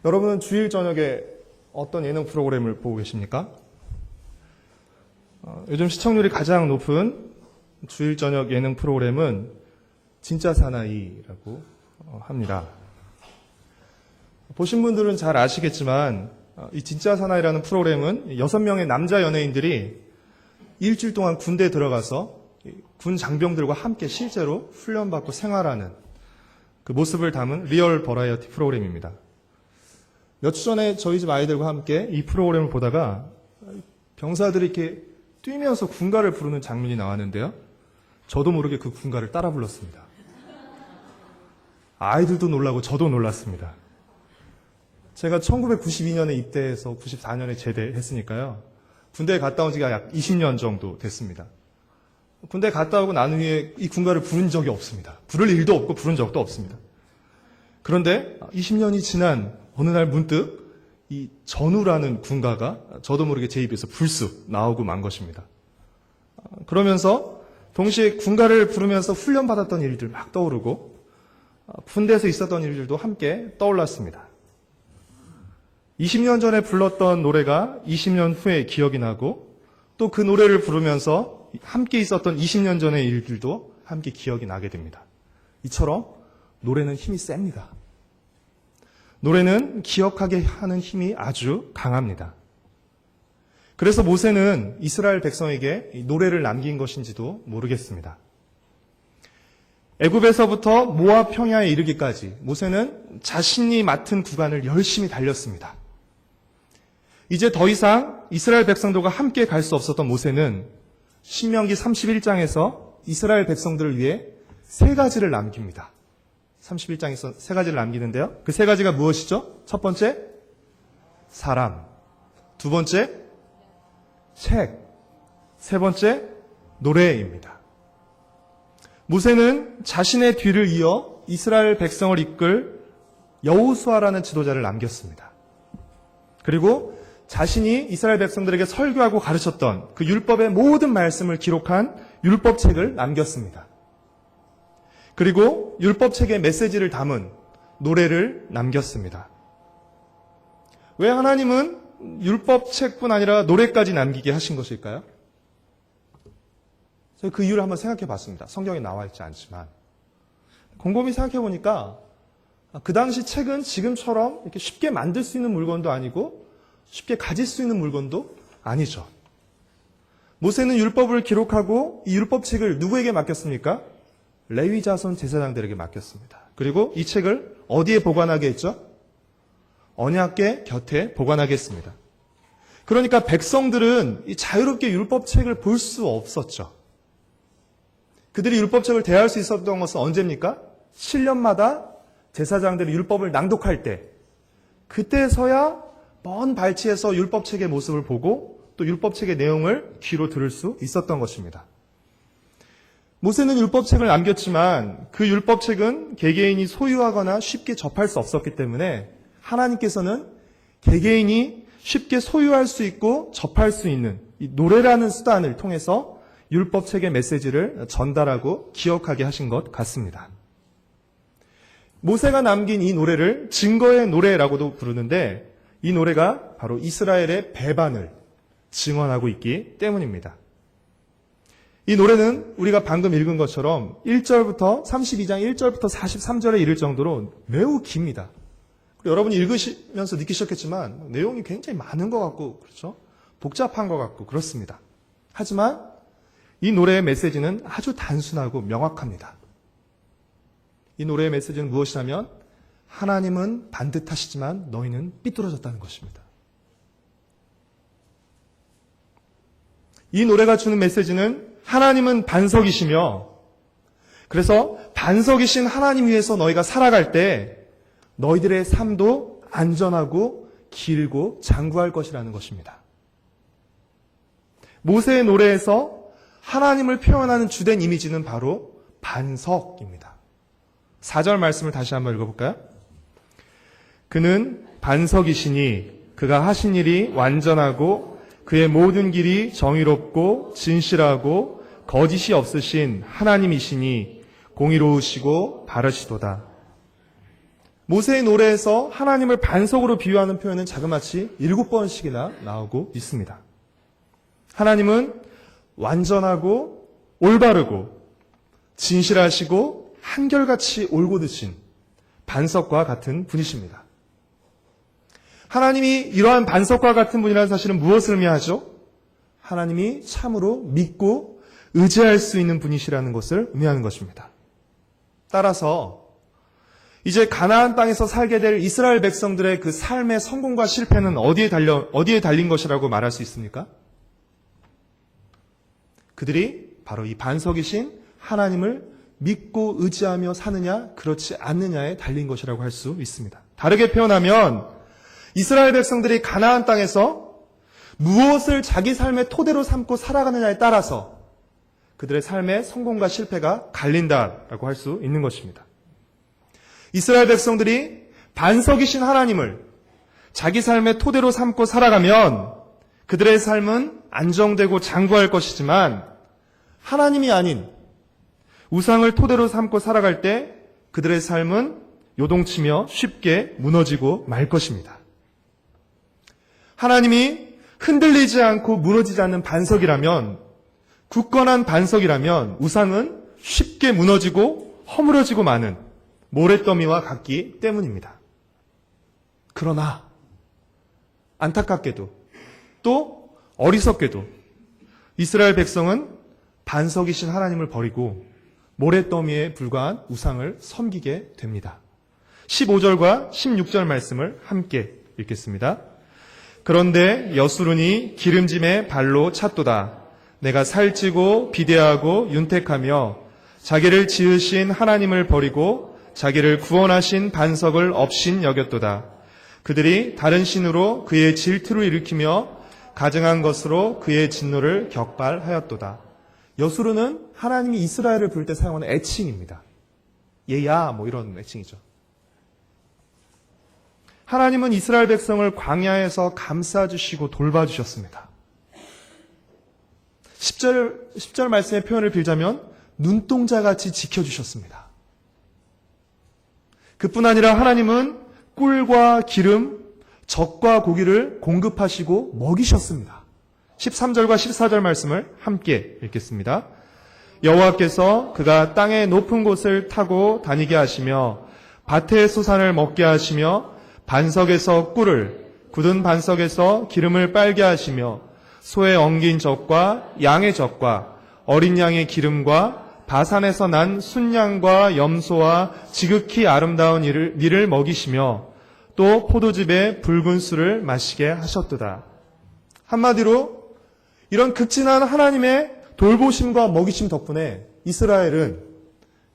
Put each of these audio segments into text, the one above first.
여러분은 주일 저녁에 어떤 예능 프로그램을 보고 계십니까? 요즘 시청률이 가장 높은 주일 저녁 예능 프로그램은 진짜 사나이라고 합니다. 보신 분들은 잘 아시겠지만 이 진짜 사나이라는 프로그램은 6명의 남자 연예인들이 일주일 동안 군대에 들어가서 군 장병들과 함께 실제로 훈련받고 생활하는 그 모습을 담은 리얼 버라이어티 프로그램입니다. 몇 주 전에 저희 집 아이들과 함께 이 프로그램을 보다가 병사들이 이렇게 뛰면서 군가를 부르는 장면이 나왔는데요. 저도 모르게 그 군가를 따라 불렀습니다. 아이들도 놀라고 저도 놀랐습니다. 제가 1992년에 입대해서 94년에 제대했으니까요. 군대에 갔다 온 지가 약 20년 정도 됐습니다. 군대 갔다 오고 난 후에 이 군가를 부른 적이 없습니다. 부를 일도 없고 부른 적도 없습니다. 그런데 20년이 지난 어느 날 문득 이 전우라는 군가가 저도 모르게 제 입에서 불쑥 나오고 만 것입니다. 그러면서 동시에 군가를 부르면서 훈련받았던 일들 막 떠오르고 군대에서 있었던 일들도 함께 떠올랐습니다. 20년 전에 불렀던 노래가 20년 후에 기억이 나고 또 그 노래를 부르면서 함께 있었던 20년 전의 일들도 함께 기억이 나게 됩니다. 이처럼 노래는 힘이 셉니다. 노래는 기억하게 하는 힘이 아주 강합니다. 그래서 모세는 이스라엘 백성에게 노래를 남긴 것인지도 모르겠습니다. 애굽에서부터 모압 평야에 이르기까지 모세는 자신이 맡은 구간을 열심히 달렸습니다. 이제 더 이상 이스라엘 백성들과 함께 갈 수 없었던 모세는 신명기 31장에서 이스라엘 백성들을 위해 3가지를 남깁니다. 31장에서 3가지를 남기는데요. 그 3가지가 무엇이죠? 첫 번째, 사람. 두 번째, 책. 세 번째, 노래입니다. 모세는 자신의 뒤를 이어 이스라엘 백성을 이끌 여호수아라는 지도자를 남겼습니다. 그리고 자신이 이스라엘 백성들에게 설교하고 가르쳤던 그 율법의 모든 말씀을 기록한 율법책을 남겼습니다. 그리고 율법책의 메시지를 담은 노래를 남겼습니다. 왜 하나님은 율법책뿐 아니라 노래까지 남기게 하신 것일까요? 제가 그 이유를 한번 생각해 봤습니다. 성경에 나와 있지 않지만. 곰곰이 생각해 보니까 그 당시 책은 지금처럼 이렇게 쉽게 만들 수 있는 물건도 아니고 쉽게 가질 수 있는 물건도 아니죠. 모세는 율법을 기록하고 이 율법책을 누구에게 맡겼습니까? 레위 자손 제사장들에게 맡겼습니다. 그리고 이 책을 어디에 보관하게 했죠? 언약궤 곁에 보관하게 했습니다. 그러니까 백성들은 이 자유롭게 율법책을 볼 수 없었죠. 그들이 율법책을 대할 수 있었던 것은 언제입니까? 7년마다 제사장들이 율법을 낭독할 때, 그때서야 먼 발치에서 율법책의 모습을 보고 또 율법책의 내용을 귀로 들을 수 있었던 것입니다. 모세는 율법책을 남겼지만 그 율법책은 개개인이 소유하거나 쉽게 접할 수 없었기 때문에 하나님께서는 개개인이 쉽게 소유할 수 있고 접할 수 있는 이 노래라는 수단을 통해서 율법책의 메시지를 전달하고 기억하게 하신 것 같습니다. 모세가 남긴 이 노래를 증거의 노래라고도 부르는데 이 노래가 바로 이스라엘의 배반을 증언하고 있기 때문입니다. 이 노래는 우리가 방금 읽은 것처럼 1절부터 32장 1절부터 43절에 이를 정도로 매우 깁니다. 여러분이 읽으시면서 느끼셨겠지만 내용이 굉장히 많은 것 같고 그렇죠? 복잡한 것 같고 그렇습니다. 하지만 이 노래의 메시지는 아주 단순하고 명확합니다. 이 노래의 메시지는 무엇이냐면 하나님은 반듯하시지만 너희는 삐뚤어졌다는 것입니다. 이 노래가 주는 메시지는 하나님은 반석이시며 그래서 반석이신 하나님 위에서 너희가 살아갈 때 너희들의 삶도 안전하고 길고 장구할 것이라는 것입니다. 모세의 노래에서 하나님을 표현하는 주된 이미지는 바로 반석입니다. 4절 말씀을 다시 한번 읽어볼까요? 그는 반석이시니 그가 하신 일이 완전하고 그의 모든 길이 정의롭고 진실하고 거짓이 없으신 하나님이시니 공의로우시고 바르시도다. 모세의 노래에서 하나님을 반석으로 비유하는 표현은 자그마치 7번씩이나 나오고 있습니다. 하나님은 완전하고 올바르고 진실하시고 한결같이 올곧으신 반석과 같은 분이십니다. 하나님이 이러한 반석과 같은 분이라는 사실은 무엇을 의미하죠? 하나님이 참으로 믿고 의지할 수 있는 분이시라는 것을 의미하는 것입니다. 따라서 이제 가나안 땅에서 살게 될 이스라엘 백성들의 그 삶의 성공과 실패는 어디에 달린 것이라고 말할 수 있습니까? 그들이 바로 이 반석이신 하나님을 믿고 의지하며 사느냐 그렇지 않느냐에 달린 것이라고 할 수 있습니다. 다르게 표현하면 이스라엘 백성들이 가나안 땅에서 무엇을 자기 삶의 토대로 삼고 살아가느냐에 따라서 그들의 삶의 성공과 실패가 갈린다라고 할 수 있는 것입니다. 이스라엘 백성들이 반석이신 하나님을 자기 삶의 토대로 삼고 살아가면 그들의 삶은 안정되고 장구할 것이지만 하나님이 아닌 우상을 토대로 삼고 살아갈 때 그들의 삶은 요동치며 쉽게 무너지고 말 것입니다. 하나님이 흔들리지 않고 무너지지 않는 반석이라면, 굳건한 반석이라면 우상은 쉽게 무너지고 허물어지고 마는 모래더미와 같기 때문입니다. 그러나 안타깝게도 또 어리석게도 이스라엘 백성은 반석이신 하나님을 버리고 모래더미에 불과한 우상을 섬기게 됩니다. 15절과 16절 말씀을 함께 읽겠습니다. 그런데 여수룬이 기름짐에 발로 찼도다. 내가 살찌고 비대하고 윤택하며 자기를 지으신 하나님을 버리고 자기를 구원하신 반석을 업신 여겼도다. 그들이 다른 신으로 그의 질투를 일으키며 가증한 것으로 그의 진노를 격발하였도다. 여수르는 하나님이 이스라엘을 부를 때 사용하는 애칭입니다. 얘야 뭐 이런 애칭이죠. 하나님은 이스라엘 백성을 광야에서 감싸주시고 돌봐주셨습니다. 10절 말씀의 표현을 빌자면 눈동자같이 지켜주셨습니다. 그뿐 아니라 하나님은 꿀과 기름, 젖과 고기를 공급하시고 먹이셨습니다. 13절과 14절 말씀을 함께 읽겠습니다. 여호와께서 그가 땅의 높은 곳을 타고 다니게 하시며 밭의 소산을 먹게 하시며 반석에서 꿀을, 굳은 반석에서 기름을 빨게 하시며 소의 엉긴 젖과 양의 젖과 어린 양의 기름과 바산에서 난 순양과 염소와 지극히 아름다운 밀을 먹이시며 또 포도즙에 붉은 술을 마시게 하셨도다. 한마디로 이런 극진한 하나님의 돌보심과 먹이심 덕분에 이스라엘은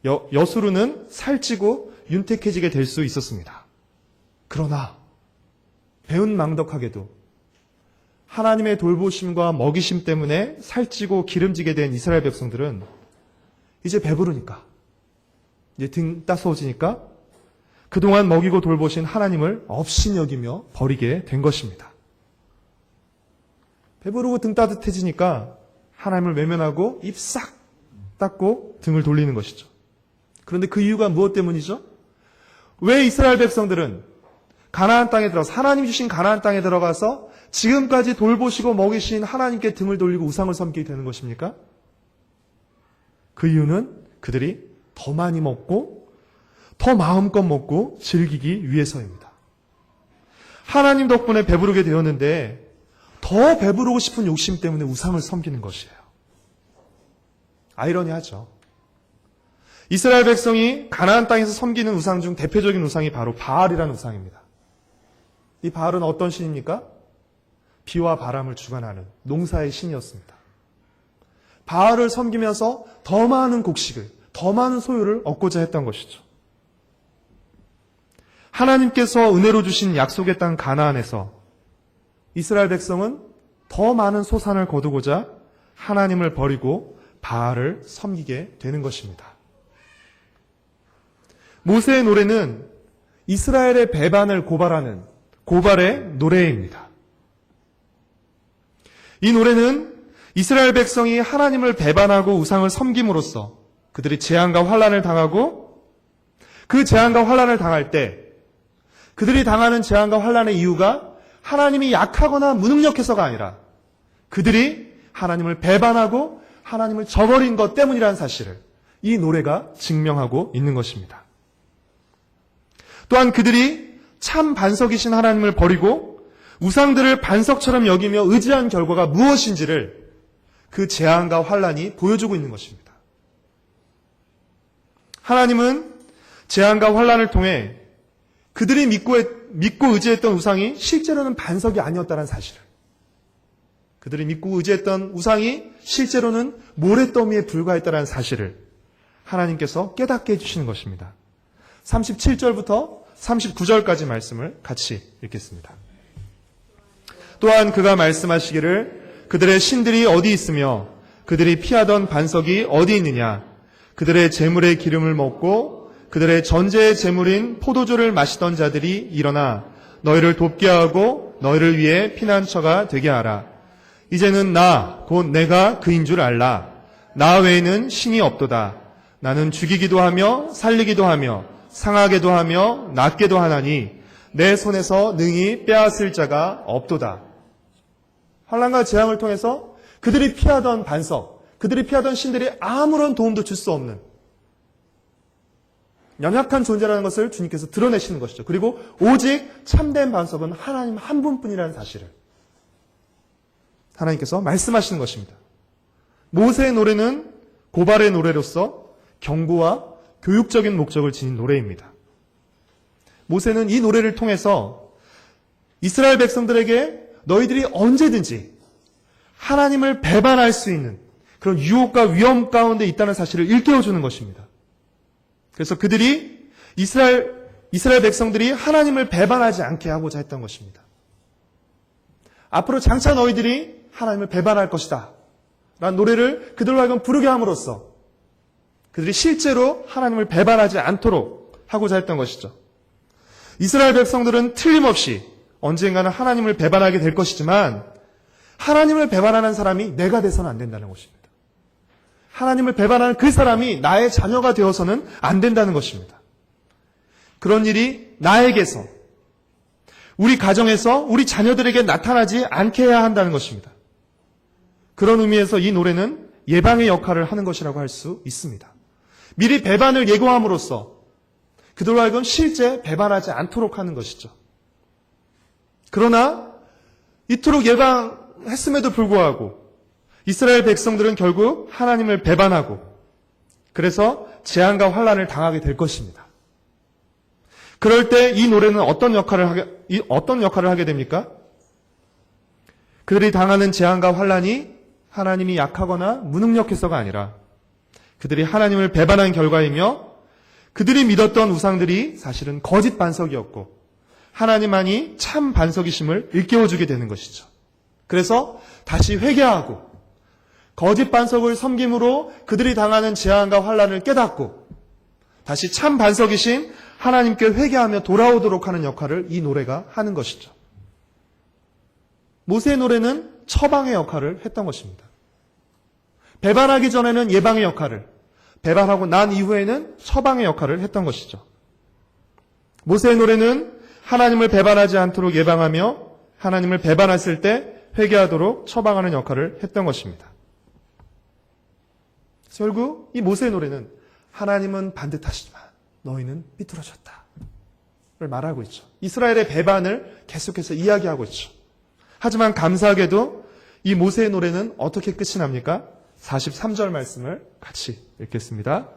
여수르는 살찌고 윤택해지게 될 수 있었습니다. 그러나 배은망덕하게도 하나님의 돌보심과 먹이심 때문에 살찌고 기름지게 된 이스라엘 백성들은 이제 배부르니까, 이제 등 따스워지니까 그동안 먹이고 돌보신 하나님을 업신여기며 버리게 된 것입니다. 배부르고 등 따뜻해지니까 하나님을 외면하고 입 싹 닫고 등을 돌리는 것이죠. 그런데 그 이유가 무엇 때문이죠? 왜 이스라엘 백성들은 가나안 땅에 들어가서 하나님 주신 가나안 땅에 들어가서 지금까지 돌보시고 먹이신 하나님께 등을 돌리고 우상을 섬기게 되는 것입니까? 그 이유는 그들이 더 많이 먹고 더 마음껏 먹고 즐기기 위해서입니다. 하나님 덕분에 배부르게 되었는데 더 배부르고 싶은 욕심 때문에 우상을 섬기는 것이에요. 아이러니하죠. 이스라엘 백성이 가나안 땅에서 섬기는 우상 중 대표적인 우상이 바로 바알이라는 우상입니다. 이 바알은 어떤 신입니까? 비와 바람을 주관하는 농사의 신이었습니다. 바알을 섬기면서 더 많은 곡식을, 더 많은 소유를 얻고자 했던 것이죠. 하나님께서 은혜로 주신 약속의 땅 가나안에서 이스라엘 백성은 더 많은 소산을 거두고자 하나님을 버리고 바알을 섬기게 되는 것입니다. 모세의 노래는 이스라엘의 배반을 고발하는 고발의 노래입니다. 이 노래는 이스라엘 백성이 하나님을 배반하고 우상을 섬김으로써 그들이 재앙과 환난을 당하고 그 재앙과 환난을 당할 때 그들이 당하는 재앙과 환난의 이유가 하나님이 약하거나 무능력해서가 아니라 그들이 하나님을 배반하고 하나님을 저버린 것 때문이라는 사실을 이 노래가 증명하고 있는 것입니다. 또한 그들이 참 반석이신 하나님을 버리고 우상들을 반석처럼 여기며 의지한 결과가 무엇인지를 그 재앙과 환난이 보여주고 있는 것입니다. 하나님은 재앙과 환난을 통해 그들이 믿고 의지했던 우상이 실제로는 반석이 아니었다는 사실을, 그들이 믿고 의지했던 우상이 실제로는 모래더미에 불과했다는 사실을 하나님께서 깨닫게 해주시는 것입니다. 37절부터 39절까지 말씀을 같이 읽겠습니다. 또한 그가 말씀하시기를 그들의 신들이 어디 있으며 그들이 피하던 반석이 어디 있느냐. 그들의 재물의 기름을 먹고 그들의 전제의 재물인 포도주를 마시던 자들이 일어나 너희를 돕게 하고 너희를 위해 피난처가 되게 하라. 이제는 나 곧 내가 그인 줄 알라. 나 외에는 신이 없도다. 나는 죽이기도 하며 살리기도 하며 상하게도 하며 낫게도 하나니 내 손에서 능히 빼앗을 자가 없도다. 환난과 재앙을 통해서 그들이 피하던 반석, 그들이 피하던 신들이 아무런 도움도 줄 수 없는 연약한 존재라는 것을 주님께서 드러내시는 것이죠. 그리고 오직 참된 반석은 하나님 한 분뿐이라는 사실을 하나님께서 말씀하시는 것입니다. 모세의 노래는 고발의 노래로서 경고와 교육적인 목적을 지닌 노래입니다. 모세는 이 노래를 통해서 이스라엘 백성들에게 너희들이 언제든지 하나님을 배반할 수 있는 그런 유혹과 위험 가운데 있다는 사실을 일깨워주는 것입니다. 그래서 그들이 이스라엘 백성들이 하나님을 배반하지 않게 하고자 했던 것입니다. 앞으로 장차 너희들이 하나님을 배반할 것이다 라는 노래를 그들로 하여금 부르게 함으로써 그들이 실제로 하나님을 배반하지 않도록 하고자 했던 것이죠. 이스라엘 백성들은 틀림없이 언젠가는 하나님을 배반하게 될 것이지만 하나님을 배반하는 사람이 내가 돼서는 안 된다는 것입니다. 하나님을 배반하는 그 사람이 나의 자녀가 되어서는 안 된다는 것입니다. 그런 일이 나에게서, 우리 가정에서, 우리 자녀들에게 나타나지 않게 해야 한다는 것입니다. 그런 의미에서 이 노래는 예방의 역할을 하는 것이라고 할 수 있습니다. 미리 배반을 예고함으로써 그들로 하여금 실제 배반하지 않도록 하는 것이죠. 그러나 이토록 예방했음에도 불구하고 이스라엘 백성들은 결국 하나님을 배반하고 그래서 재앙과 환난을 당하게 될 것입니다. 그럴 때 이 노래는 어떤 역할을 하게 됩니까? 그들이 당하는 재앙과 환난이 하나님이 약하거나 무능력해서가 아니라 그들이 하나님을 배반한 결과이며 그들이 믿었던 우상들이 사실은 거짓 반석이었고 하나님만이 참 반석이심을 일깨워주게 되는 것이죠. 그래서 다시 회개하고 거짓 반석을 섬김으로 그들이 당하는 재앙과 환난을 깨닫고 다시 참 반석이신 하나님께 회개하며 돌아오도록 하는 역할을 이 노래가 하는 것이죠. 모세의 노래는 처방의 역할을 했던 것입니다. 배반하기 전에는 예방의 역할을, 배반하고 난 이후에는 처방의 역할을 했던 것이죠. 모세의 노래는 하나님을 배반하지 않도록 예방하며 하나님을 배반했을 때 회개하도록 처방하는 역할을 했던 것입니다. 결국 이 모세의 노래는 하나님은 반듯하시지만 너희는 삐뚤어졌다 를 말하고 있죠. 이스라엘의 배반을 계속해서 이야기하고 있죠. 하지만 감사하게도 이 모세의 노래는 어떻게 끝이 납니까? 43절 말씀을 같이 읽겠습니다.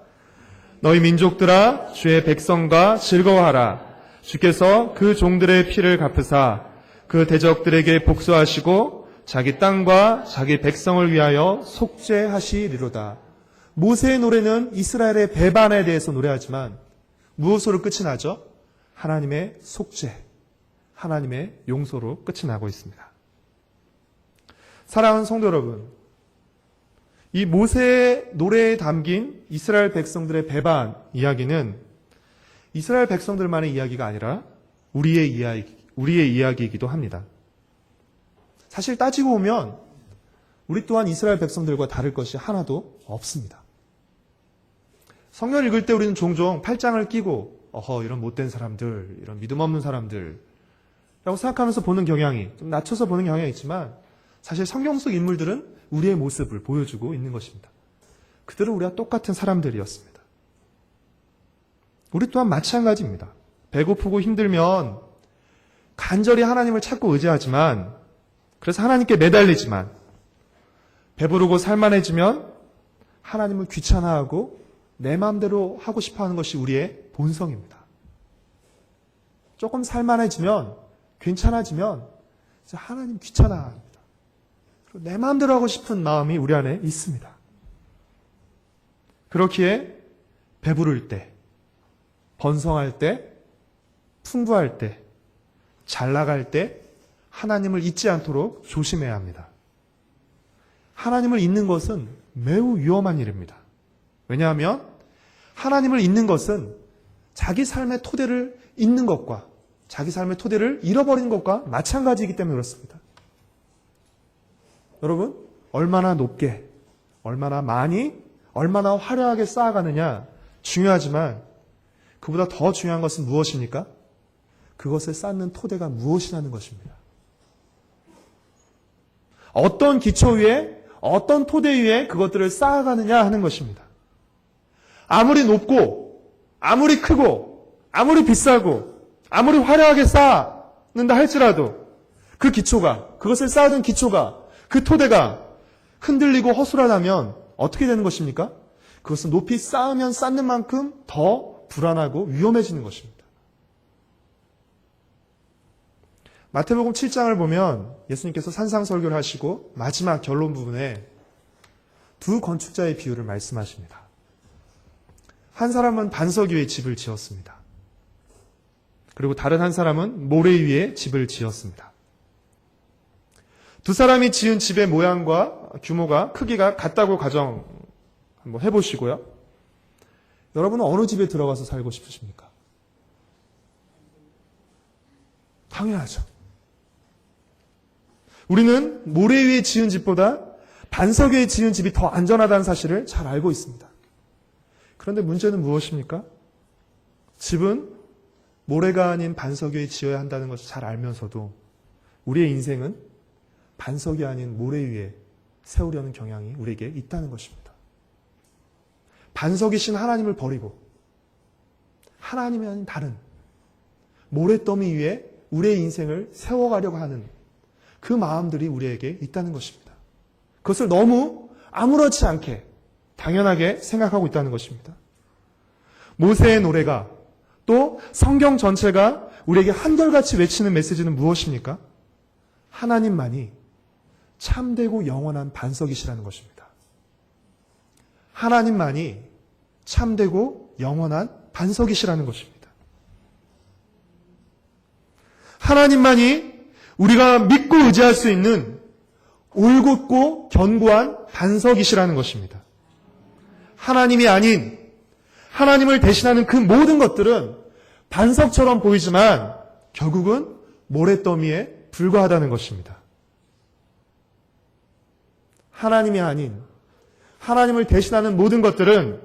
너희 민족들아 주의 백성과 즐거워하라. 주께서 그 종들의 피를 갚으사 그 대적들에게 복수하시고 자기 땅과 자기 백성을 위하여 속죄하시리로다. 모세의 노래는 이스라엘의 배반에 대해서 노래하지만 무엇으로 끝이 나죠? 하나님의 속죄, 하나님의 용서로 끝이 나고 있습니다. 사랑하는 성도 여러분, 이 모세의 노래에 담긴 이스라엘 백성들의 배반 이야기는 이스라엘 백성들만의 이야기가 아니라 우리의 이야기이기도 합니다. 사실 따지고 보면 우리 또한 이스라엘 백성들과 다를 것이 하나도 없습니다. 성경 읽을 때 우리는 종종 팔짱을 끼고 이런 못된 사람들, 이런 믿음 없는 사람들 라고 생각하면서 보는 경향이, 좀 낮춰서 보는 경향이 있지만 사실 성경 속 인물들은 우리의 모습을 보여주고 있는 것입니다. 그들은 우리와 똑같은 사람들이었습니다. 우리 또한 마찬가지입니다. 배고프고 힘들면 간절히 하나님을 찾고 의지하지만, 그래서 하나님께 매달리지만, 배부르고 살만해지면 하나님을 귀찮아하고 내 마음대로 하고 싶어하는 것이 우리의 본성입니다. 조금 살만해지면, 괜찮아지면 이제 하나님 귀찮아합니다. 내 마음대로 하고 싶은 마음이 우리 안에 있습니다. 그렇기에 배부를 때, 번성할 때, 풍부할 때, 잘 나갈 때 하나님을 잊지 않도록 조심해야 합니다. 하나님을 잊는 것은 매우 위험한 일입니다. 왜냐하면 하나님을 잊는 것은 자기 삶의 토대를 잊는 것과 자기 삶의 토대를 잃어버리는 것과 마찬가지이기 때문에 그렇습니다. 여러분, 얼마나 높게, 얼마나 많이, 얼마나 화려하게 쌓아가느냐 중요하지만 그보다 더 중요한 것은 무엇입니까? 그것을 쌓는 토대가 무엇이라는 것입니다. 어떤 기초 위에, 어떤 토대 위에 그것들을 쌓아가느냐 하는 것입니다. 아무리 높고, 아무리 크고, 아무리 비싸고, 아무리 화려하게 쌓는다 할지라도 그 기초가, 그것을 쌓아둔 기초가, 그 토대가 흔들리고 허술하다면 어떻게 되는 것입니까? 그것은 높이 쌓으면 쌓는 만큼 더 불안하고 위험해지는 것입니다. 마태복음 7장을 보면 예수님께서 산상설교를 하시고 마지막 결론 부분에 두 건축자의 비유를 말씀하십니다. 한 사람은 반석 위에 집을 지었습니다. 그리고 다른 한 사람은 모래 위에 집을 지었습니다. 두 사람이 지은 집의 모양과 규모가, 크기가 같다고 가정 한번 해보시고요. 여러분은 어느 집에 들어가서 살고 싶으십니까? 당연하죠. 우리는 모래 위에 지은 집보다 반석 위에 지은 집이 더 안전하다는 사실을 잘 알고 있습니다. 그런데 문제는 무엇입니까? 집은 모래가 아닌 반석 위에 지어야 한다는 것을 잘 알면서도 우리의 인생은 반석이 아닌 모래 위에 세우려는 경향이 우리에게 있다는 것입니다. 반석이신 하나님을 버리고 하나님이 아닌 다른 모래더미 위에 우리의 인생을 세워가려고 하는 그 마음들이 우리에게 있다는 것입니다. 그것을 너무 아무렇지 않게 당연하게 생각하고 있다는 것입니다. 모세의 노래가 또 성경 전체가 우리에게 한결같이 외치는 메시지는 무엇입니까? 하나님만이 참되고 영원한 반석이시라는 것입니다. 하나님만이 참되고 영원한 반석이시라는 것입니다. 하나님만이 우리가 믿고 의지할 수 있는 올곧고 견고한 반석이시라는 것입니다. 하나님이 아닌 하나님을 대신하는 그 모든 것들은 반석처럼 보이지만 결국은 모래더미에 불과하다는 것입니다. 하나님이 아닌 하나님을 대신하는 모든 것들은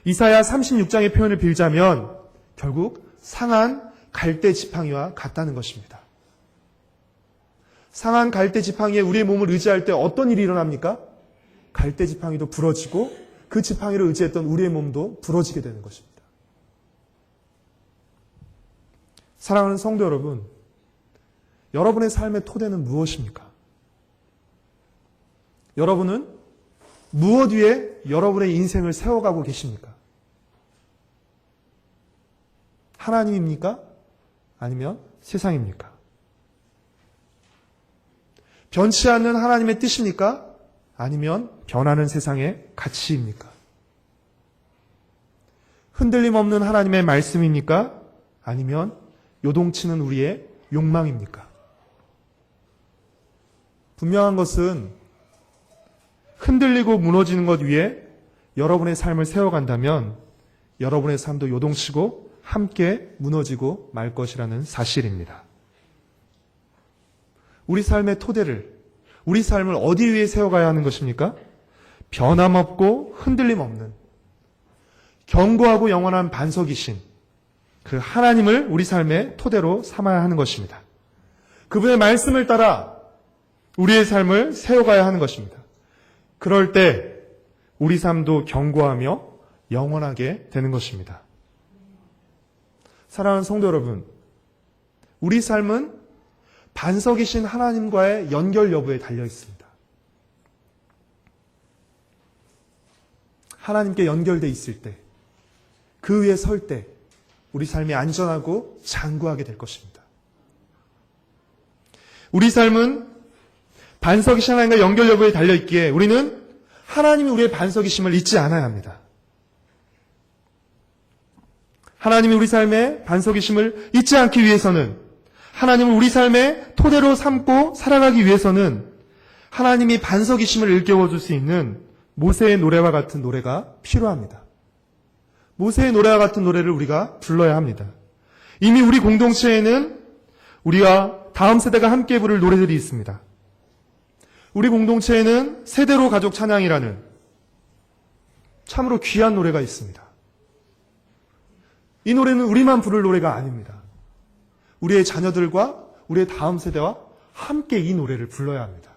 이사야 36장의 표현을 빌자면 결국 상한 갈대 지팡이와 같다는 것입니다. 상한 갈대 지팡이에 우리의 몸을 의지할 때 어떤 일이 일어납니까? 갈대 지팡이도 부러지고 그 지팡이를 의지했던 우리의 몸도 부러지게 되는 것입니다. 사랑하는 성도 여러분, 여러분의 삶의 토대는 무엇입니까? 여러분은 무엇 위에 여러분의 인생을 세워가고 계십니까? 하나님입니까? 아니면 세상입니까? 변치 않는 하나님의 뜻입니까? 아니면 변하는 세상의 가치입니까? 흔들림 없는 하나님의 말씀입니까? 아니면 요동치는 우리의 욕망입니까? 분명한 것은 흔들리고 무너지는 것 위에 여러분의 삶을 세워간다면 여러분의 삶도 요동치고 함께 무너지고 말 것이라는 사실입니다. 우리 삶의 토대를, 우리 삶을 어디 위에 세워가야 하는 것입니까? 변함없고 흔들림 없는 견고하고 영원한 반석이신 그 하나님을 우리 삶의 토대로 삼아야 하는 것입니다. 그분의 말씀을 따라 우리의 삶을 세워가야 하는 것입니다. 그럴 때 우리 삶도 견고하며 영원하게 되는 것입니다. 사랑하는 성도 여러분, 우리 삶은 반석이신 하나님과의 연결 여부에 달려 있습니다. 하나님께 연결되어 있을 때, 그 위에 설 때 우리 삶이 안전하고 장구하게 될 것입니다. 우리 삶은 반석이신 하나님과 연결 여부에 달려 있기에 우리는 하나님이 우리의 반석이심을 잊지 않아야 합니다. 하나님이 우리 삶의 반석이심을 잊지 않기 위해서는, 하나님을 우리 삶의 토대로 삼고 살아가기 위해서는 하나님이 반석이심을 일깨워줄 수 있는 모세의 노래와 같은 노래가 필요합니다. 모세의 노래와 같은 노래를 우리가 불러야 합니다. 이미 우리 공동체에는 우리가 다음 세대가 함께 부를 노래들이 있습니다. 우리 공동체에는 세대로 가족 찬양이라는 참으로 귀한 노래가 있습니다. 이 노래는 우리만 부를 노래가 아닙니다. 우리의 자녀들과 우리의 다음 세대와 함께 이 노래를 불러야 합니다.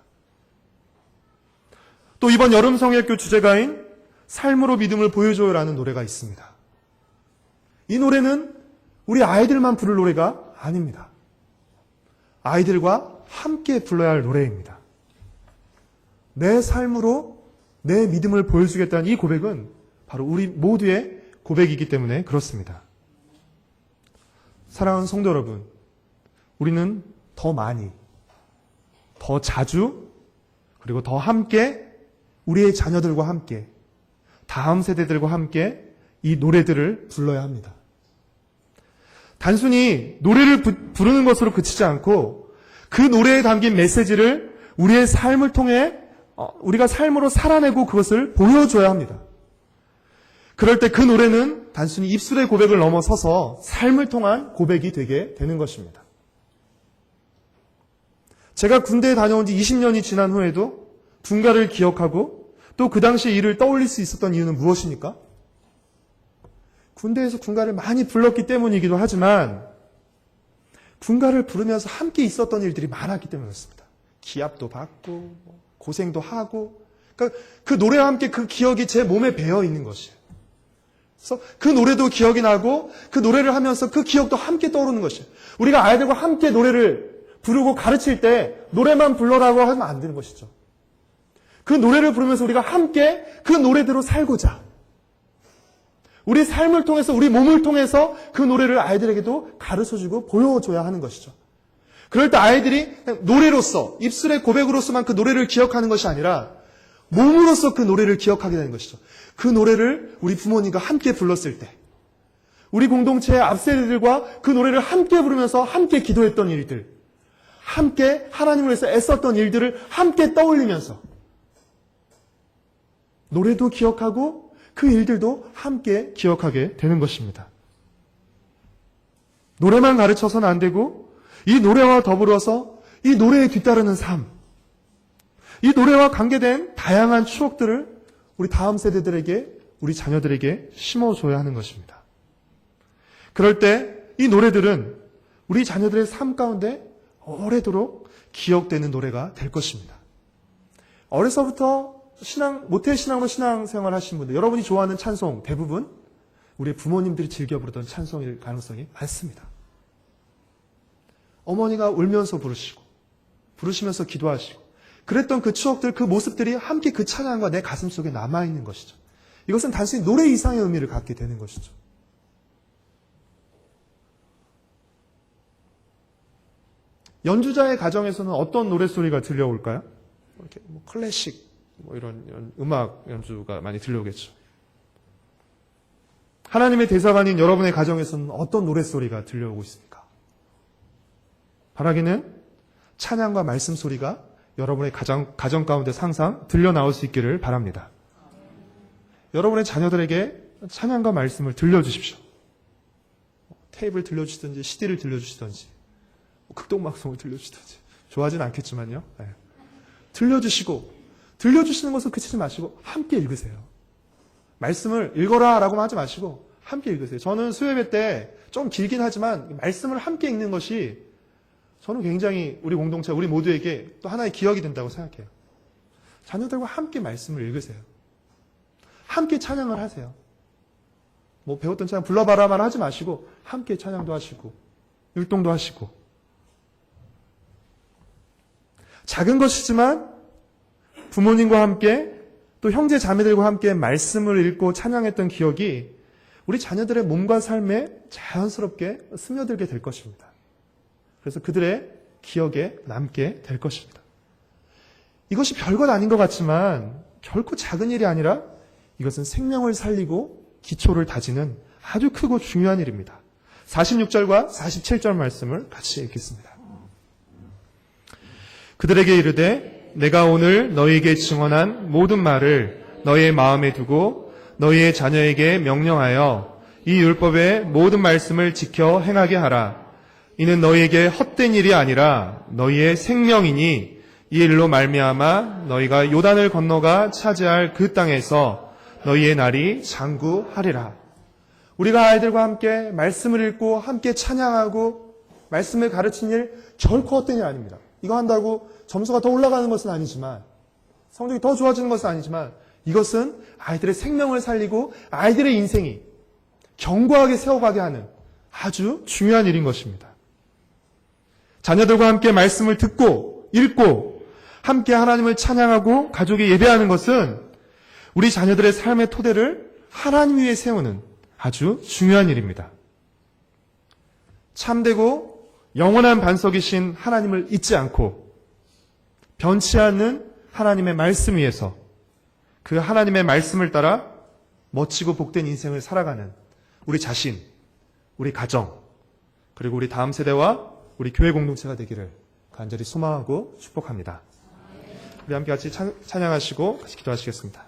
또 이번 여름 성역교 주제가인 삶으로 믿음을 보여줘요라는 노래가 있습니다. 이 노래는 우리 아이들만 부를 노래가 아닙니다. 아이들과 함께 불러야 할 노래입니다. 내 삶으로 내 믿음을 보여주겠다는 이 고백은 바로 우리 모두의 고백이기 때문에 그렇습니다. 사랑하는 성도 여러분, 우리는 더 많이, 더 자주, 그리고 더 함께 우리의 자녀들과 함께, 다음 세대들과 함께 이 노래들을 불러야 합니다. 단순히 노래를 부르는 것으로 그치지 않고 그 노래에 담긴 메시지를 우리의 삶을 통해 우리가 삶으로 살아내고 그것을 보여줘야 합니다. 그럴 때 그 노래는 단순히 입술의 고백을 넘어서서 삶을 통한 고백이 되게 되는 것입니다. 제가 군대에 다녀온 지 20년이 지난 후에도 군가를 기억하고 또 그 당시 일을 떠올릴 수 있었던 이유는 무엇입니까? 군대에서 군가를 많이 불렀기 때문이기도 하지만 군가를 부르면서 함께 있었던 일들이 많았기 때문에 그렇습니다. 기합도 받고 고생도 하고, 그러니까 그 노래와 함께 그 기억이 제 몸에 배어 있는 것이에요. 그래서 그 노래도 기억이 나고 그 노래를 하면서 그 기억도 함께 떠오르는 것이에요. 우리가 아이들과 함께 노래를 부르고 가르칠 때 노래만 불러라고 하면 안 되는 것이죠. 그 노래를 부르면서 우리가 함께 그 노래대로 살고자, 우리 삶을 통해서, 우리 몸을 통해서 그 노래를 아이들에게도 가르쳐주고 보여줘야 하는 것이죠. 그럴 때 아이들이 그냥 노래로서, 입술의 고백으로서만 그 노래를 기억하는 것이 아니라 몸으로서 그 노래를 기억하게 되는 것이죠. 그 노래를 우리 부모님과 함께 불렀을 때, 우리 공동체의 앞세대들과 그 노래를 함께 부르면서 함께 기도했던 일들, 함께 하나님을 위해서 애썼던 일들을 함께 떠올리면서 노래도 기억하고 그 일들도 함께 기억하게 되는 것입니다. 노래만 가르쳐서는 안 되고 이 노래와 더불어서 이 노래에 뒤따르는 삶, 이 노래와 관계된 다양한 추억들을 우리 다음 세대들에게, 우리 자녀들에게 심어줘야 하는 것입니다. 그럴 때 이 노래들은 우리 자녀들의 삶 가운데 오래도록 기억되는 노래가 될 것입니다. 어려서부터 모태신앙으로 신앙생활 하신 분들, 여러분이 좋아하는 찬송 대부분 우리 부모님들이 즐겨 부르던 찬송일 가능성이 많습니다. 어머니가 울면서 부르시면서 기도하시고 그랬던 그 추억들, 그 모습들이 함께 그 찬양과 내 가슴 속에 남아있는 것이죠. 이것은 단순히 노래 이상의 의미를 갖게 되는 것이죠. 연주자의 가정에서는 어떤 노랫소리가 들려올까요? 이렇게 클래식, 이런 음악 연주가 많이 들려오겠죠. 하나님의 대사관인 여러분의 가정에서는 어떤 노랫소리가 들려오고 있습니까? 바라기는 찬양과 말씀 소리가 여러분의 가정 가운데 항상 들려 나올 수 있기를 바랍니다. 여러분의 자녀들에게 찬양과 말씀을 들려주십시오. 테이프를 들려주시든지 CD를 들려주시든지 극동방송을 들려주시든지 좋아하진 않겠지만요. 네. 들려주시는 것을 그치지 마시고 함께 읽으세요. 말씀을 읽어라 라고 하지 마시고 함께 읽으세요. 저는 수요예배 때 좀 길긴 하지만 말씀을 함께 읽는 것이 저는 굉장히 우리 공동체, 우리 모두에게 또 하나의 기억이 된다고 생각해요. 자녀들과 함께 말씀을 읽으세요. 함께 찬양을 하세요. 뭐 배웠던 찬양 불러봐라만 하지 마시고 함께 찬양도 하시고 율동도 하시고, 작은 것이지만 부모님과 함께 또 형제 자매들과 함께 말씀을 읽고 찬양했던 기억이 우리 자녀들의 몸과 삶에 자연스럽게 스며들게 될 것입니다. 그래서 그들의 기억에 남게 될 것입니다. 이것이 별것 아닌 것 같지만 결코 작은 일이 아니라 이것은 생명을 살리고 기초를 다지는 아주 크고 중요한 일입니다. 46절과 47절 말씀을 같이 읽겠습니다. 그들에게 이르되 내가 오늘 너희에게 증언한 모든 말을 너희의 마음에 두고 너희의 자녀에게 명령하여 이 율법의 모든 말씀을 지켜 행하게 하라. 이는 너희에게 헛된 일이 아니라 너희의 생명이니 이 일로 말미암아 너희가 요단을 건너가 차지할 그 땅에서 너희의 날이 장구하리라. 우리가 아이들과 함께 말씀을 읽고 함께 찬양하고 말씀을 가르치는 일 결코 헛된 일 아닙니다. 이거 한다고 점수가 더 올라가는 것은 아니지만, 성적이 더 좋아지는 것은 아니지만, 이것은 아이들의 생명을 살리고 아이들의 인생이 견고하게 세워가게 하는 아주 중요한 일인 것입니다. 자녀들과 함께 말씀을 듣고 읽고 함께 하나님을 찬양하고 가족이 예배하는 것은 우리 자녀들의 삶의 토대를 하나님 위에 세우는 아주 중요한 일입니다. 참되고 영원한 반석이신 하나님을 잊지 않고 변치 않는 하나님의 말씀 위에서 그 하나님의 말씀을 따라 멋지고 복된 인생을 살아가는 우리 자신, 우리 가정, 그리고 우리 다음 세대와 우리 교회 공동체가 되기를 간절히 소망하고 축복합니다. 우리 함께 같이 찬양하시고 같이 기도하시겠습니다.